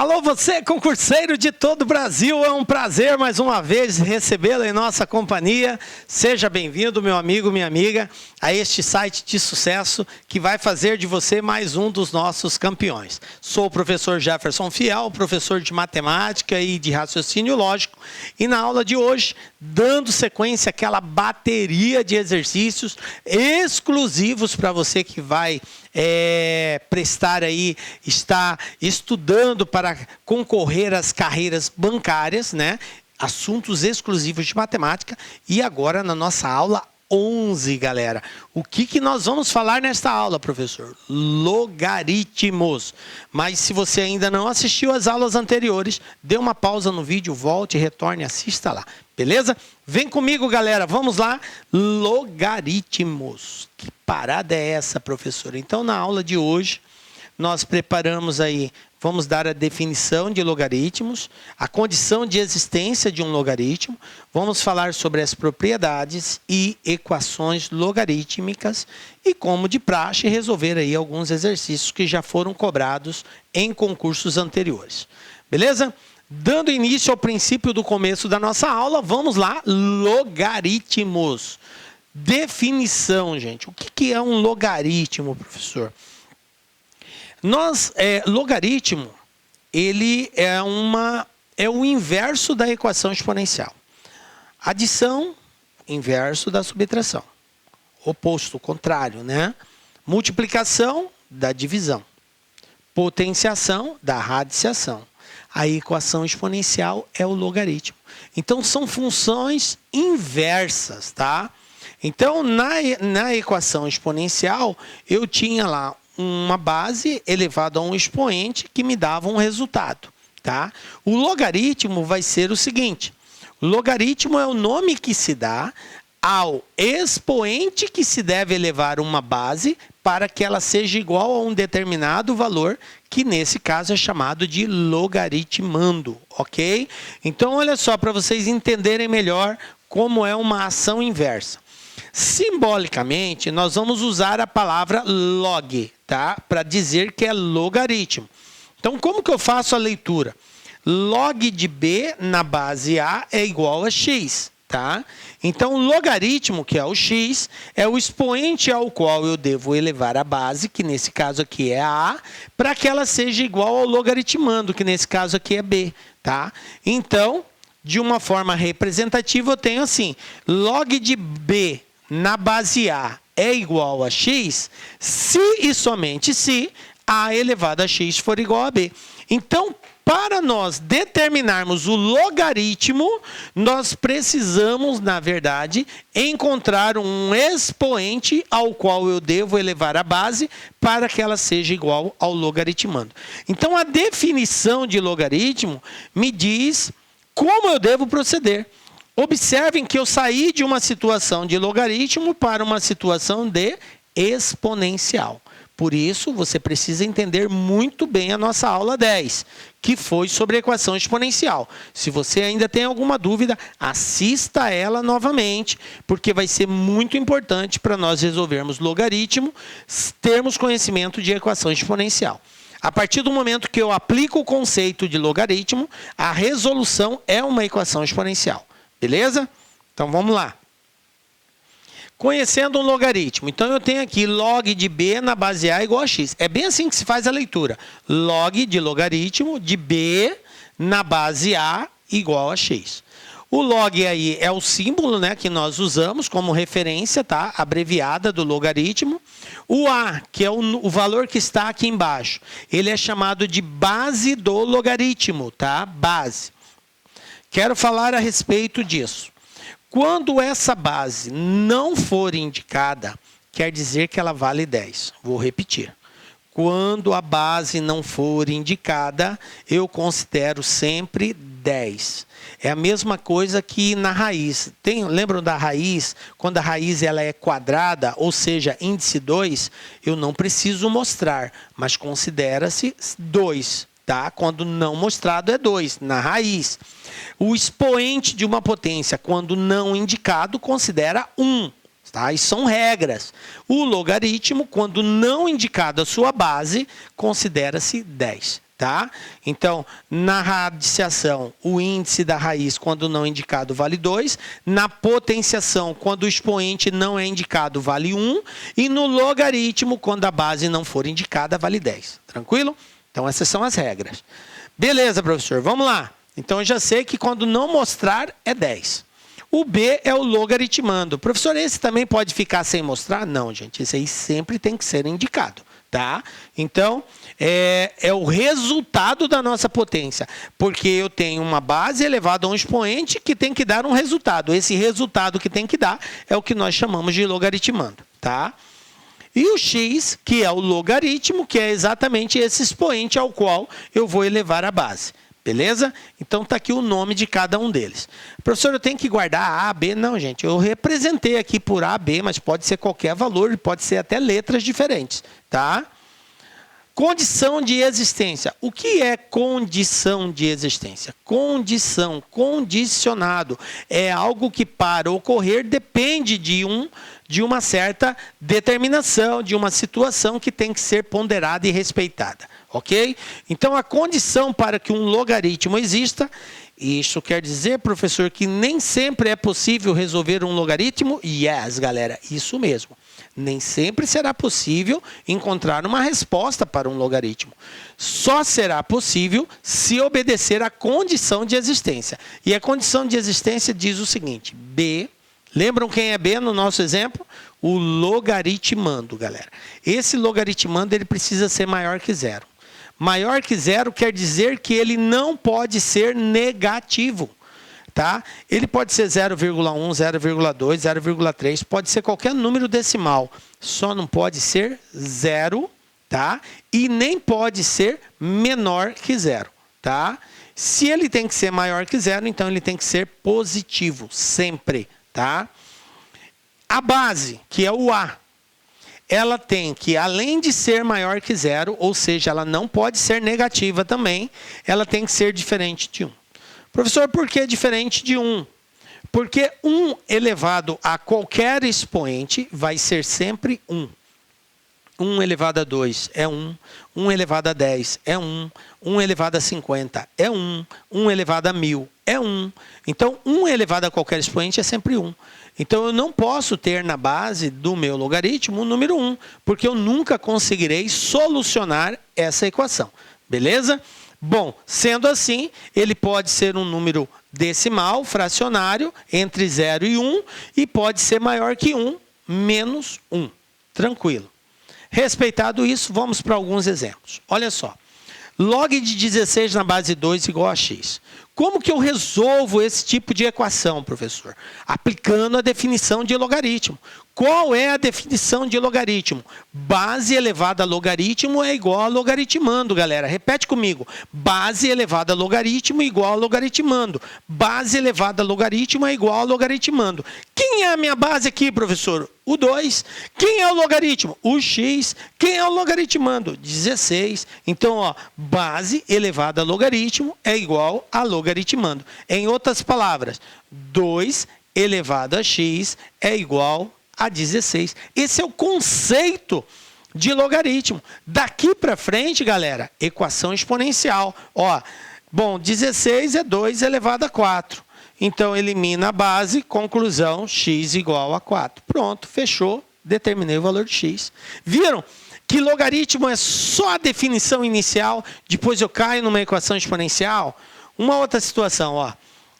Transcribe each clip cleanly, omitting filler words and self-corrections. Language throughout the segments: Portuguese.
Alô, você concurseiro de todo o Brasil, é um prazer mais uma vez recebê-lo em nossa companhia. Seja bem-vindo, meu amigo, minha amiga, a este site de sucesso que vai fazer de você mais um dos nossos campeões. Sou o professor Jefferson Fiel, professor de matemática e de raciocínio lógico, e na aula de hoje, dando sequência àquela bateria de exercícios exclusivos para você que vai prestar aí, está estudando para concorrer às carreiras bancárias, né? Assuntos exclusivos de matemática. E agora na nossa aula 11, galera. O que nós vamos falar nesta aula, professor? Logaritmos. Mas se você ainda não assistiu às aulas anteriores, dê uma pausa no vídeo, volte, retorne, assista lá. Beleza? Vem comigo, galera. Vamos lá. Logaritmos. Que parada é essa, professor? Então, na aula de hoje, nós preparamos aí, vamos dar a definição de logaritmos, a condição de existência de um logaritmo, vamos falar sobre as propriedades e equações logarítmicas e, como de praxe, resolver aí alguns exercícios que já foram cobrados em concursos anteriores. Beleza? Dando início ao princípio do começo da nossa aula, vamos lá, logaritmos. Definição, gente. O que é um logaritmo, professor? Logaritmo, ele é o inverso da equação exponencial. Adição, inverso da subtração. Oposto, contrário, né? Multiplicação, da divisão. Potenciação, da radiciação. A equação exponencial é o logaritmo. Então, são funções inversas, tá? Então, na equação exponencial, eu tinha lá uma base elevada a um expoente que me dava um resultado, tá? O logaritmo vai ser o seguinte: o logaritmo é o nome que se dá ao expoente que se deve elevar uma base para que ela seja igual a um determinado valor, que nesse caso é chamado de logaritmando, ok? Então, olha só, para vocês entenderem melhor como é uma ação inversa. Simbolicamente, nós vamos usar a palavra log, tá? Para dizer que é logaritmo. Então, como que eu faço a leitura? Log de b na base a é igual a x, tá? Então, o logaritmo, que é o x, é o expoente ao qual eu devo elevar a base, que nesse caso aqui é a, para que ela seja igual ao logaritmando, que nesse caso aqui é b, tá? Então, de uma forma representativa, eu tenho assim: log de b na base a é igual a x, se e somente se a elevado a x for igual a b. Então, para nós determinarmos o logaritmo, nós precisamos, na verdade, encontrar um expoente ao qual eu devo elevar a base para que ela seja igual ao logaritmando. Então, a definição de logaritmo me diz como eu devo proceder. Observem que eu saí de uma situação de logaritmo para uma situação de exponencial. Por isso, você precisa entender muito bem a nossa aula 10, que foi sobre equação exponencial. Se você ainda tem alguma dúvida, assista ela novamente, porque vai ser muito importante para nós resolvermos logaritmo, termos conhecimento de equação exponencial. A partir do momento que eu aplico o conceito de logaritmo, a resolução é uma equação exponencial. Beleza? Então, vamos lá. Conhecendo um logaritmo. Então, eu tenho aqui log de b na base a igual a x. É bem assim que se faz a leitura. Log de logaritmo de b na base a igual a x. O log aí é o símbolo, né, que nós usamos como referência, tá? Abreviada do logaritmo. O a, que é o valor que está aqui embaixo, ele é chamado de base do logaritmo, tá? Base. Quero falar a respeito disso. Quando essa base não for indicada, quer dizer que ela vale 10. Vou repetir. Quando a base não for indicada, eu considero sempre 10. É a mesma coisa que na raiz. Lembram da raiz? Quando a raiz ela é quadrada, ou seja, índice 2, eu não preciso mostrar, mas considera-se 2. Tá? Quando não mostrado é 2, na raiz. O expoente de uma potência, quando não indicado, considera 1. Tá? E são regras. O logaritmo, quando não indicado a sua base, considera-se 10. Tá? Então, na radiciação, o índice da raiz, quando não indicado, vale 2. Na potenciação, quando o expoente não é indicado, vale 1. E no logaritmo, quando a base não for indicada, vale 10. Tranquilo? Então, essas são as regras. Beleza, professor. Vamos lá. Então, eu já sei que quando não mostrar, é 10. O B é o logaritmando. Professor, esse também pode ficar sem mostrar? Não, gente. Esse aí sempre tem que ser indicado. Tá? Então, é o resultado da nossa potência, porque eu tenho uma base elevada a um expoente que tem que dar um resultado. Esse resultado que tem que dar é o que nós chamamos de logaritmando. Tá? E o x, que é o logaritmo, que é exatamente esse expoente ao qual eu vou elevar a base. Beleza? Então, está aqui o nome de cada um deles. Professor, eu tenho que guardar A, B? Não, gente. Eu representei aqui por A, B, mas pode ser qualquer valor, pode ser até letras diferentes. Tá? Condição de existência. O que é condição de existência? Condição, condicionado. É algo que para ocorrer depende de uma certa determinação, de uma situação que tem que ser ponderada e respeitada. Ok? Então, a condição para que um logaritmo exista, isso quer dizer, professor, que nem sempre é possível resolver um logaritmo? Yes, galera, isso mesmo. Nem sempre será possível encontrar uma resposta para um logaritmo. Só será possível se obedecer à condição de existência. E a condição de existência diz o seguinte, B, lembram quem é B no nosso exemplo? O logaritmando, galera. Esse logaritmando ele precisa ser maior que 0. Maior que 0 quer dizer que ele não pode ser negativo. Tá? Ele pode ser 0,1, 0,2, 0,3, pode ser qualquer número decimal. Só não pode ser 0, tá? E nem pode ser menor que 0. Tá? Se ele tem que ser maior que 0, então ele tem que ser positivo, sempre. Tá? A base, que é o A, ela tem que, além de ser maior que 0, ou seja, ela não pode ser negativa também, ela tem que ser diferente de 1. Professor, por que diferente de 1? Porque 1 elevado a qualquer expoente vai ser sempre 1. 1 elevado a 2 é 1. 1 elevado a 10 é 1. 1 elevado a 50 é 1. 1 elevado a 1000 é 1. Então, 1 elevado a qualquer expoente é sempre 1. Então, eu não posso ter na base do meu logaritmo o número 1, porque eu nunca conseguirei solucionar essa equação. Beleza? Bom, sendo assim, ele pode ser um número decimal, fracionário, entre 0 e 1, e pode ser maior que 1, menos 1. Tranquilo. Respeitado isso, vamos para alguns exemplos. Olha só. Log de 16 na base 2 igual a x. Como que eu resolvo esse tipo de equação, professor? Aplicando a definição de logaritmo. Qual é a definição de logaritmo? Base elevada a logaritmo é igual a logaritmando, galera. Repete comigo. Base elevada a logaritmo é igual a logaritmando. Base elevada a logaritmo é igual a logaritmando. Quem é a minha base aqui, professor? O 2. Quem é o logaritmo? O x. Quem é o logaritmando? 16. Então, ó, base elevada a logaritmo é igual a logaritmando. Em outras palavras, 2 elevado a x é igual a 16. Esse é o conceito de logaritmo. Daqui para frente, galera, equação exponencial. Ó, bom, 16 é 2 elevado a 4. Então, elimina a base, conclusão, x igual a 4. Pronto, fechou, determinei o valor de x. Viram que logaritmo é só a definição inicial, depois eu caio numa equação exponencial? Uma outra situação, ó.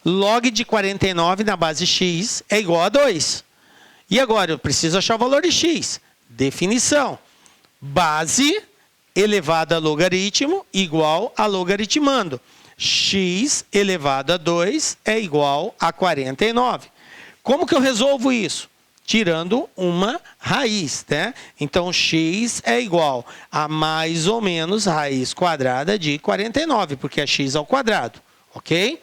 Log de 49 na base x é igual a 2. E agora, eu preciso achar o valor de x. Definição. Base elevado a logaritmo igual a logaritmando. X elevado a 2 é igual a 49. Como que eu resolvo isso? Tirando uma raiz, né? Então, x é igual a mais ou menos raiz quadrada de 49, porque é x ao quadrado, ok?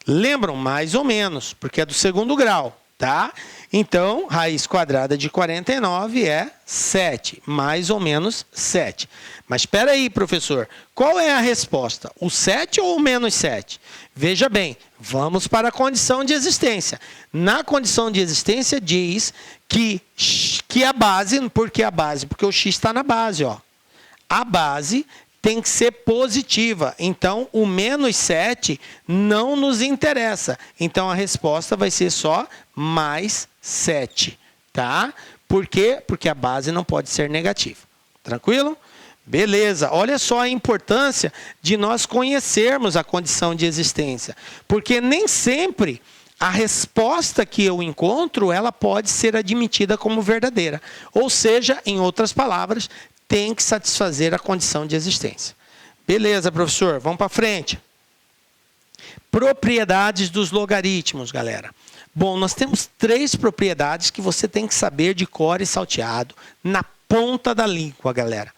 Lembram? Mais ou menos, porque é do segundo grau, tá? Então, raiz quadrada de 49 é 7, mais ou menos 7. Mas espera aí, professor, qual é a resposta? O 7 ou o menos 7? Veja bem, vamos para a condição de existência. Na condição de existência diz que a base, por que a base? Porque o x está na base, ó. A base tem que ser positiva. Então, o menos 7 não nos interessa. Então, a resposta vai ser só mais 7, tá? Por quê? Porque a base não pode ser negativa. Tranquilo? Beleza. Olha só a importância de nós conhecermos a condição de existência. Porque nem sempre a resposta que eu encontro, ela pode ser admitida como verdadeira. Ou seja, em outras palavras, tem que satisfazer a condição de existência. Beleza, professor. Vamos para frente. Propriedades dos logaritmos, galera. Bom, nós temos 3 propriedades que você tem que saber de cor e salteado na ponta da língua, galera.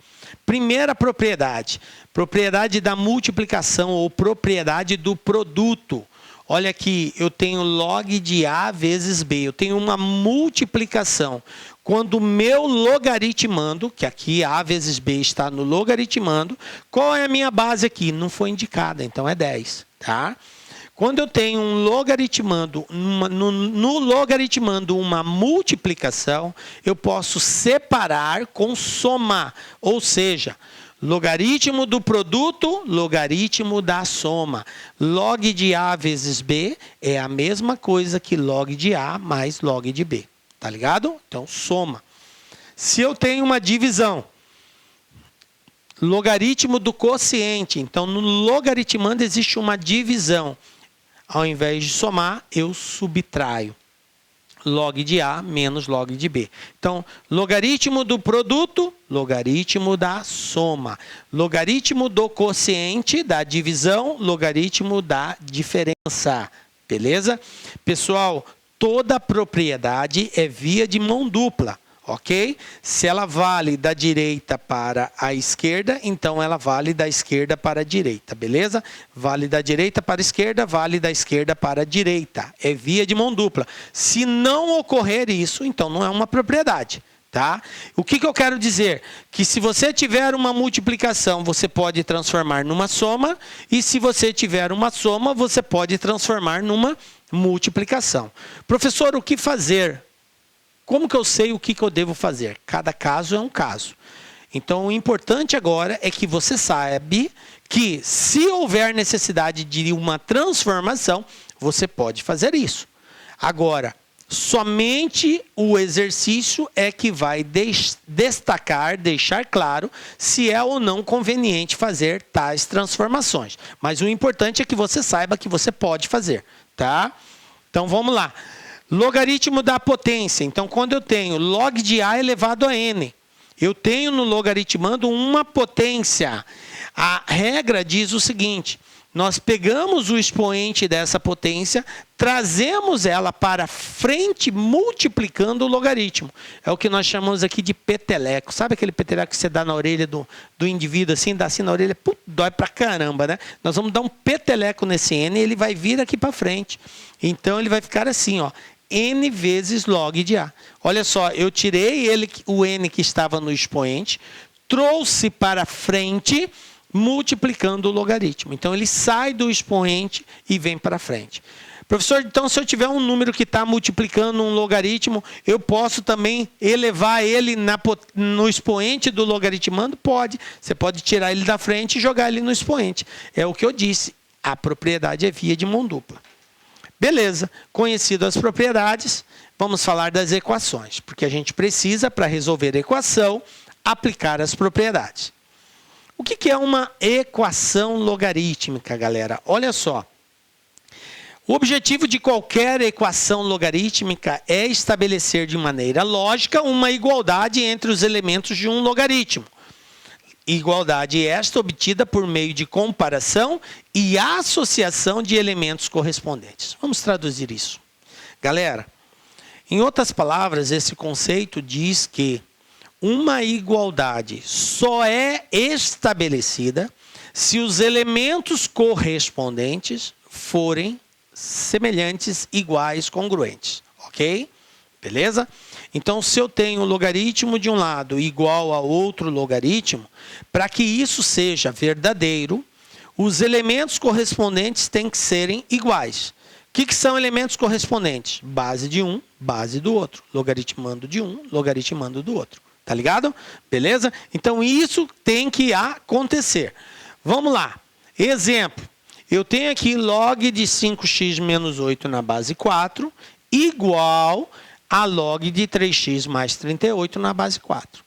Primeira propriedade, propriedade da multiplicação ou propriedade do produto. Olha aqui, eu tenho log de A vezes B, eu tenho uma multiplicação. Quando o meu logaritmando, que aqui A vezes B está no logaritmando, qual é a minha base aqui? Não foi indicada, então é 10, tá? Quando eu tenho um logaritmando, no logaritmando uma multiplicação, eu posso separar com somar. Ou seja, logaritmo do produto, logaritmo da soma. Log de A vezes B é a mesma coisa que log de A mais log de B. Tá ligado? Então, soma. Se eu tenho uma divisão, logaritmo do quociente. Então, no logaritmando existe uma divisão. Ao invés de somar, eu subtraio. Log de A menos log de B. Então, logaritmo do produto, logaritmo da soma. Logaritmo do quociente, da divisão, logaritmo da diferença. Beleza? Pessoal, toda propriedade é via de mão dupla. Ok? Se ela vale da direita para a esquerda, então ela vale da esquerda para a direita, beleza? Vale da direita para a esquerda, vale da esquerda para a direita. É via de mão dupla. Se não ocorrer isso, então não é uma propriedade, tá? O que eu quero dizer? Que se você tiver uma multiplicação, você pode transformar numa soma, e se você tiver uma soma, você pode transformar numa multiplicação. Professor, o que fazer? Como que eu sei o que eu devo fazer? Cada caso é um caso. Então, o importante agora é que você saiba que, se houver necessidade de uma transformação, você pode fazer isso. Agora, somente o exercício é que vai destacar, deixar claro se é ou não conveniente fazer tais transformações. Mas o importante é que você saiba que você pode fazer, tá? Então, vamos lá. Logaritmo da potência. Então, quando eu tenho log de A elevado a N, eu tenho no logaritmando uma potência. A regra diz o seguinte: nós pegamos o expoente dessa potência, trazemos ela para frente, multiplicando o logaritmo. É o que nós chamamos aqui de peteleco. Sabe aquele peteleco que você dá na orelha do indivíduo assim, dá assim na orelha, putz, dói pra caramba, né? Nós vamos dar um peteleco nesse N e ele vai vir aqui para frente. Então, ele vai ficar assim, ó. N vezes log de A. Olha só, eu tirei o N que estava no expoente, trouxe para frente, multiplicando o logaritmo. Então, ele sai do expoente e vem para frente. Professor, então, se eu tiver um número que está multiplicando um logaritmo, eu posso também elevar ele no expoente do logaritmando? Pode. Você pode tirar ele da frente e jogar ele no expoente. É o que eu disse. A propriedade é via de mão dupla. Beleza, conhecido as propriedades, vamos falar das equações, porque a gente precisa, para resolver a equação, aplicar as propriedades. O que é uma equação logarítmica, galera? Olha só, o objetivo de qualquer equação logarítmica é estabelecer de maneira lógica uma igualdade entre os elementos de um logaritmo. Igualdade esta obtida por meio de comparação e associação de elementos correspondentes. Vamos traduzir isso. Galera, em outras palavras, esse conceito diz que uma igualdade só é estabelecida se os elementos correspondentes forem semelhantes, iguais, congruentes. Ok? Beleza? Então, se eu tenho o logaritmo de um lado igual a outro logaritmo, para que isso seja verdadeiro, os elementos correspondentes têm que serem iguais. O que são elementos correspondentes? Base de um, base do outro. Logaritmando de um, logaritmando do outro. Tá ligado? Beleza? Então isso tem que acontecer. Vamos lá. Exemplo. Eu tenho aqui log de 5x menos 8 na base 4 igual a log de 3x mais 38 na base 4.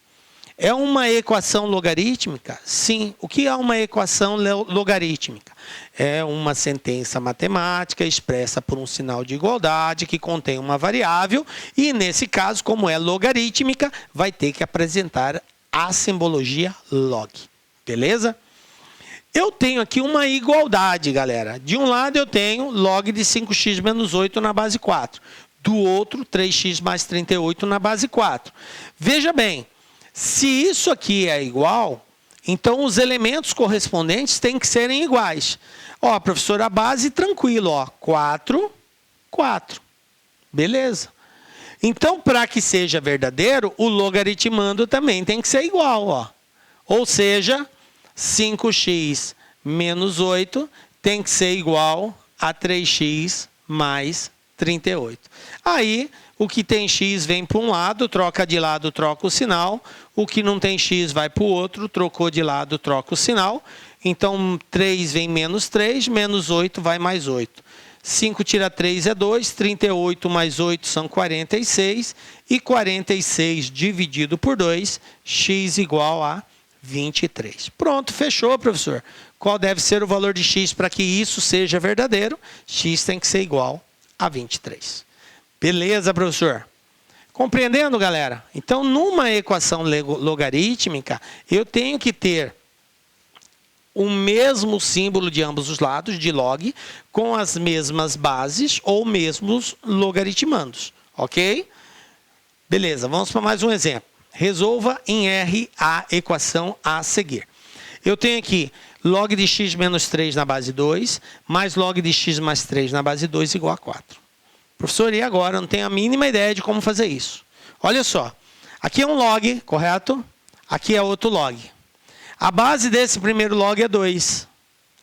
É uma equação logarítmica? Sim. O que é uma equação logarítmica? É uma sentença matemática expressa por um sinal de igualdade que contém uma variável e, nesse caso, como é logarítmica, vai ter que apresentar a simbologia log. Beleza? Eu tenho aqui uma igualdade, galera. De um lado eu tenho log de 5x menos 8 na base 4. Do outro, 3x mais 38 na base 4. Veja bem, se isso aqui é igual, então os elementos correspondentes têm que serem iguais. Ó, professor, a base tranquilo, ó, 4, 4. Beleza. Então, para que seja verdadeiro, o logaritmando também tem que ser igual, ó. Ou seja, 5x menos 8 tem que ser igual a 3x mais 38. Aí, o que tem x vem para um lado, troca de lado, troca o sinal. O que não tem x vai para o outro, trocou de lado, troca o sinal. Então, 3 vem menos 3, menos 8 vai mais 8. 5 tira 3 é 2, 38 mais 8 são 46. E 46 dividido por 2, x igual a 23. Pronto, fechou, professor. Qual deve ser o valor de x para que isso seja verdadeiro? X tem que ser igual a 23. Beleza, professor? Compreendendo, galera? Então, numa equação logarítmica, eu tenho que ter o mesmo símbolo de ambos os lados, de log, com as mesmas bases ou mesmos logaritmandos. Ok? Beleza, vamos para mais um exemplo. Resolva em R a equação a seguir. Eu tenho aqui log de x menos 3 na base 2, mais log de x mais 3 na base 2 igual a 4. Professor, e agora? Eu não tenho a mínima ideia de como fazer isso. Olha só. Aqui é um log, correto? Aqui é outro log. A base desse primeiro log é 2.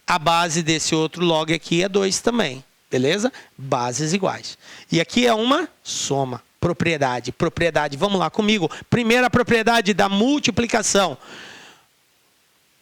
A base desse outro log aqui é 2 também. Beleza? Bases iguais. E aqui é uma soma. Propriedade. Propriedade. Vamos lá comigo. Primeira propriedade da multiplicação.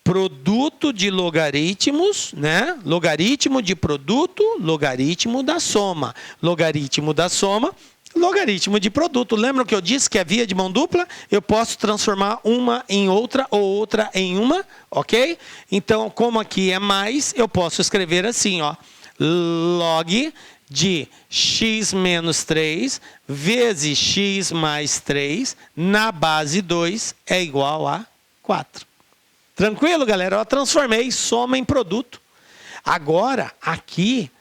Produto de logaritmos, né? Logaritmo de produto, logaritmo da soma. Logaritmo da soma, logaritmo de produto. Lembram que eu disse que é via de mão dupla? Eu posso transformar uma em outra ou outra em uma, ok? Então, como aqui é mais, eu posso escrever assim, ó. Log de x menos 3 vezes x mais 3 na base 2 é igual a 4. Tranquilo, galera? Eu transformei soma em produto. Agora, aqui,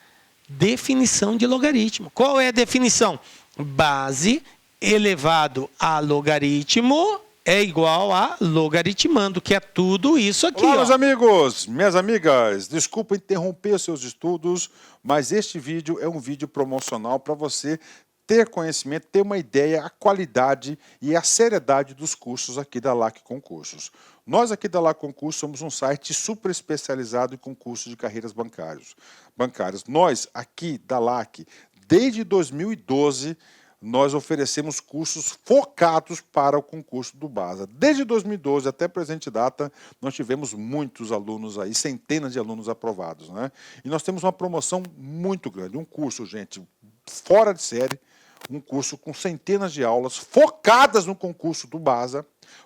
definição de logaritmo. Qual é a definição? Base elevado a logaritmo é igual a logaritmando, que é tudo isso aqui. Olá, meus amigos, minhas amigas. Desculpa interromper os seus estudos, mas este vídeo é um vídeo promocional para você ter conhecimento, ter uma ideia, a qualidade e a seriedade dos cursos aqui da LAC Concursos. Nós aqui da LAC Concursos somos um site super especializado em concursos de carreiras bancárias. Nós aqui da LAC, desde 2012, nós oferecemos cursos focados para o concurso do BASA. Desde 2012 até a presente data, nós tivemos muitos alunos aí, centenas de alunos aprovados, né? E nós temos uma promoção muito grande, um curso, gente, fora de série, um curso com centenas de aulas focadas no concurso do BASA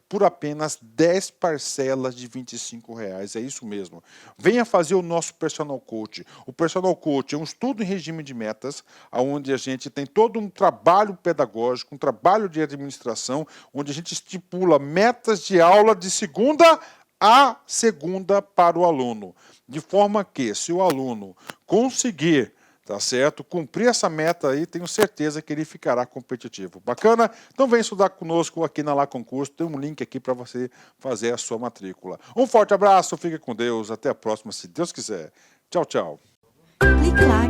por apenas 10 parcelas de R$ 25. É isso mesmo. Venha fazer o nosso Personal Coach. O Personal Coach é um estudo em regime de metas, onde a gente tem todo um trabalho pedagógico, um trabalho de administração, onde a gente estipula metas de aula de segunda a segunda para o aluno. De forma que, se o aluno conseguir, tá certo, cumprir essa meta aí, tenho certeza que ele ficará competitivo. Bacana? Então vem estudar conosco aqui na LAC Concurso, tem um link aqui para você fazer a sua matrícula. Um forte abraço, fique com Deus, até a próxima, se Deus quiser. Tchau, tchau. Clique lá.